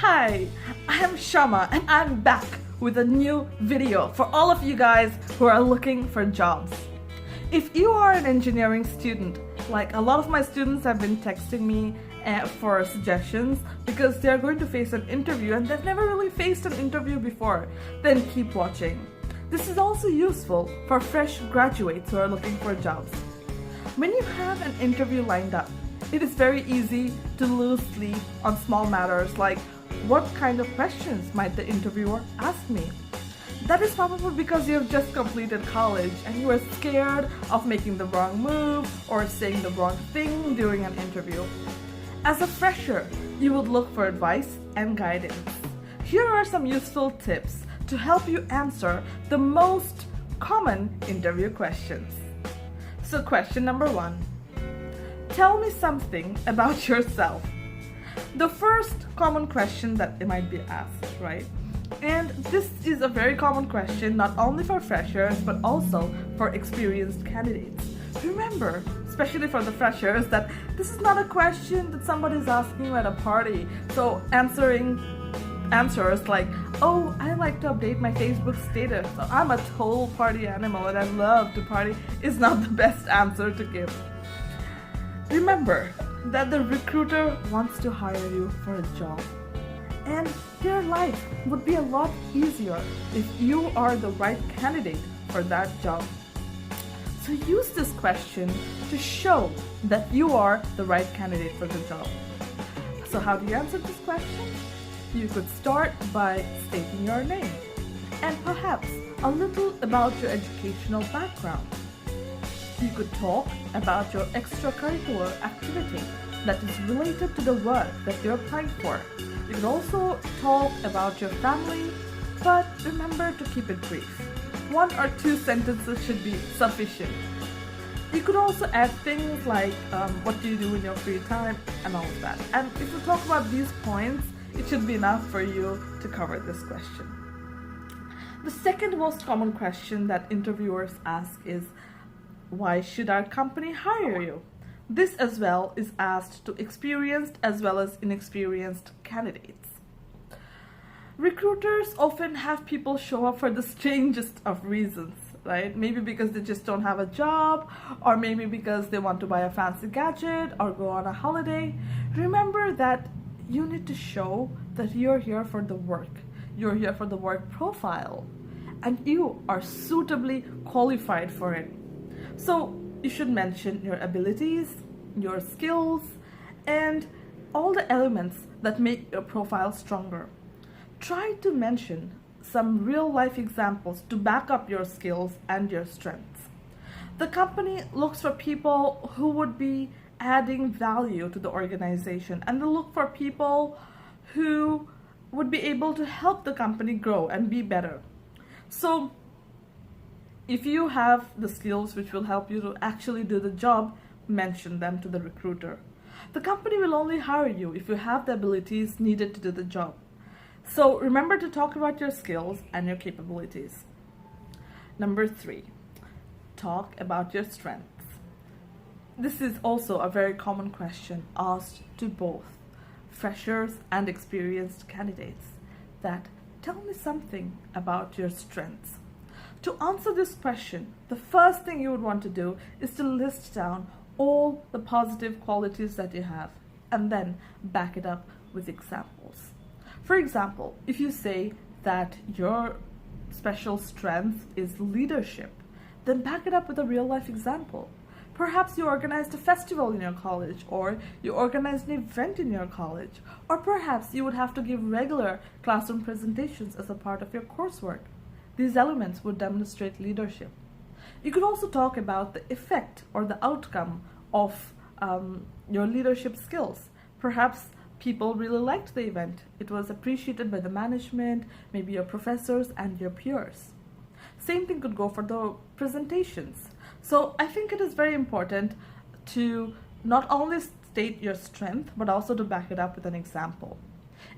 Hi, I am Shama and I'm back with a new video for all of you guys who are looking for jobs. If you are an engineering student, like a lot of my students have been texting me for suggestions because they're going to face an interview and they've never really faced an interview before, then keep watching. This is also useful for fresh graduates who are looking for jobs. When you have an interview lined up, it is very easy to lose sleep on small matters like what kind of questions might the interviewer ask me. That is probably because you have just completed college and you are scared of making the wrong move or saying the wrong thing during an interview. As a fresher, you would look for advice and guidance. Here are some useful tips to help you answer the most common interview questions. So question number 1. Tell me something about yourself. The first common question that it might be asked, right? And this is a very common question not only for freshers but also for experienced candidates. Remember, especially for the freshers, that this is not a question that somebody's asking you at a party. So answers like, oh, I like to update my Facebook status, so I'm a total party animal and I love to party, is not the best answer to give. Remember that the recruiter wants to hire you for a job, and their life would be a lot easier if you are the right candidate for that job. So use this question to show that you are the right candidate for the job. So how do you answer this question? You could start by stating your name and perhaps a little about your educational background. You could talk about your extracurricular activity that is related to the work that you're applying for. You could also talk about your family, but remember to keep it brief. 1 or 2 sentences should be sufficient. You could also add things like what do you do in your free time and all of that. And if you talk about these points, it should be enough for you to cover this question. The second most common question that interviewers ask is, why should our company hire you? This as well is asked to experienced as well as inexperienced candidates. Recruiters often have people show up for the strangest of reasons, right? Maybe because they just don't have a job, or maybe because they want to buy a fancy gadget or go on a holiday. Remember that you need to show that you're here for the work. You're here for the work profile, and you are suitably qualified for it. So you should mention your abilities, your skills, and all the elements that make your profile stronger. Try to mention some real-life examples to back up your skills and your strengths. The company looks for people who would be adding value to the organization, and they look for people who would be able to help the company grow and be better. So if you have the skills which will help you to actually do the job, mention them to the recruiter. The company will only hire you if you have the abilities needed to do the job. So remember to talk about your skills and your capabilities. Number 3, talk about your strengths. This is also a very common question asked to both freshers and experienced candidates, that tell me something about your strengths. To answer this question, the first thing you would want to do is to list down all the positive qualities that you have and then back it up with examples. For example, if you say that your special strength is leadership, then back it up with a real-life example. Perhaps you organized a festival in your college, or you organized an event in your college, or perhaps you would have to give regular classroom presentations as a part of your coursework. These elements would demonstrate leadership. You could also talk about the effect or the outcome of your leadership skills. Perhaps people really liked the event. It was appreciated by the management, maybe your professors and your peers. Same thing could go for the presentations. So I think it is very important to not only state your strength, but also to back it up with an example.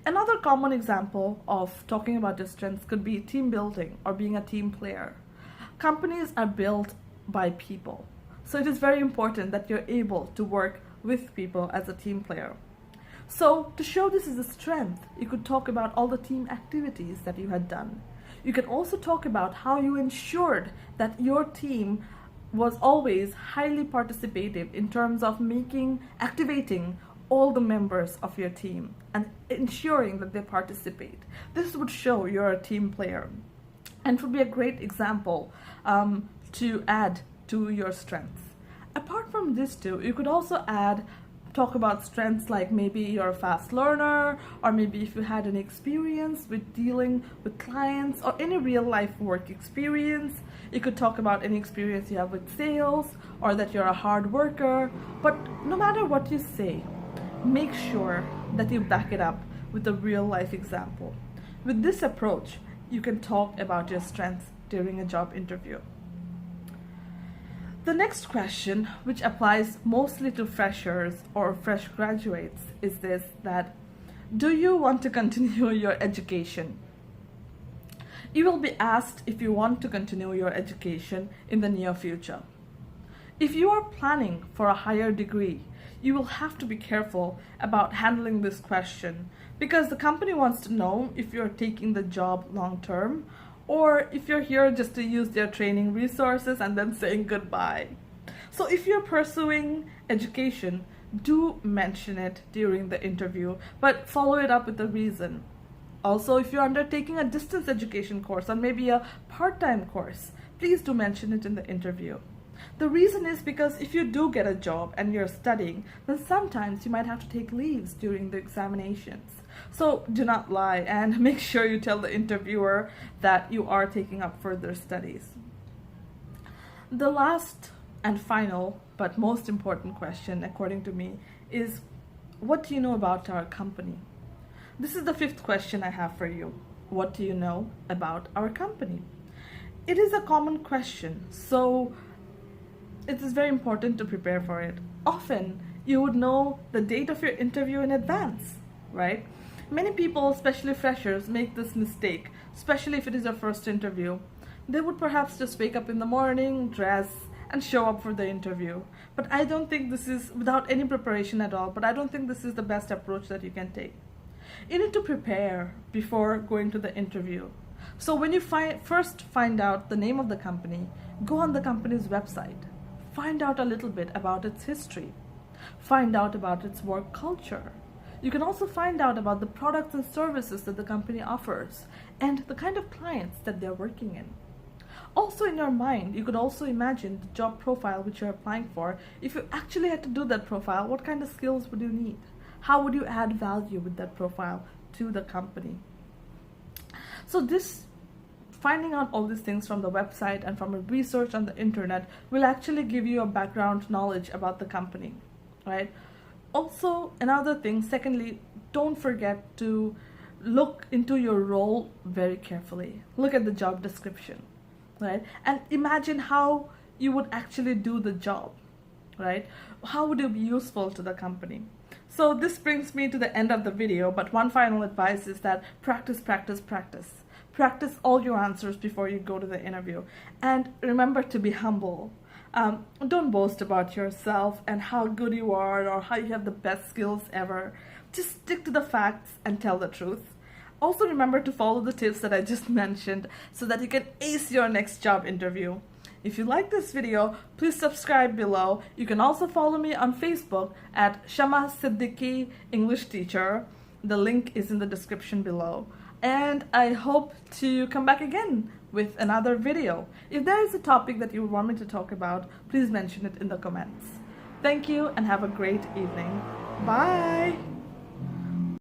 Another common example of talking about your strengths could be team building or being a team player. Companies are built by people, so it is very important that you're able to work with people as a team player. So to show this is a strength, you could talk about all the team activities that you had done. You can also talk about how you ensured that your team was always highly participative in terms of activating all the members of your team and ensuring that they participate. This would show you're a team player and would be a great example to add to your strengths. Apart from this too, you could also talk about strengths like maybe you're a fast learner, or maybe if you had an experience with dealing with clients or any real life work experience. You could talk about any experience you have with sales, or that you're a hard worker. But no matter what you say, make sure that you back it up with a real life example. With this approach, you can talk about your strengths during a job interview. The next question, which applies mostly to freshers or fresh graduates, is this: that do you want to continue your education? You will be asked if you want to continue your education in the near future. If you are planning for a higher degree, you will have to be careful about handling this question, because the company wants to know if you're taking the job long term, or if you're here just to use their training resources and then saying goodbye. So if you're pursuing education, do mention it during the interview, but follow it up with a reason. Also, if you're undertaking a distance education course or maybe a part-time course, please do mention it in the interview. The reason is because if you do get a job and you're studying, then sometimes you might have to take leaves during the examinations. So do not lie, and make sure you tell the interviewer that you are taking up further studies. The last and final, but most important question, according to me, is what do you know about our company? This is the fifth question I have for you. What do you know about our company? It is a common question, so it is very important to prepare for it. Often, you would know the date of your interview in advance, right? Many people, especially freshers, make this mistake, especially if it is your first interview. They would perhaps just wake up in the morning, dress, and show up for the interview. But I don't think this is, without any preparation at all, but I don't think this is the best approach that you can take. You need to prepare before going to the interview. So when you first find out the name of the company, go on the company's website. Find out a little bit about its history. Find out about its work culture. You can also find out about the products and services that the company offers and the kind of clients that they're working in. Also, in your mind, you could also imagine the job profile which you're applying for. If you actually had to do that profile, what kind of skills would you need? How would you add value with that profile to the company? So finding out all these things from the website and from a research on the internet will actually give you a background knowledge about the company, right? Also, another thing, secondly, don't forget to look into your role very carefully. Look at the job description, right? And imagine how you would actually do the job, right? How would you be useful to the company? So this brings me to the end of the video, but one final advice is that practice, practice, practice. Practice all your answers before you go to the interview. And remember to be humble. Don't boast about yourself and how good you are or how you have the best skills ever. Just stick to the facts and tell the truth. Also remember to follow the tips that I just mentioned so that you can ace your next job interview. If you like this video, please subscribe below. You can also follow me on Facebook at shamakalamsiddiqui English Teacher. The link is in the description below. And I hope to come back again with another video. If there is a topic that you want me to talk about, please mention it in the comments. Thank you and have a great evening. Bye!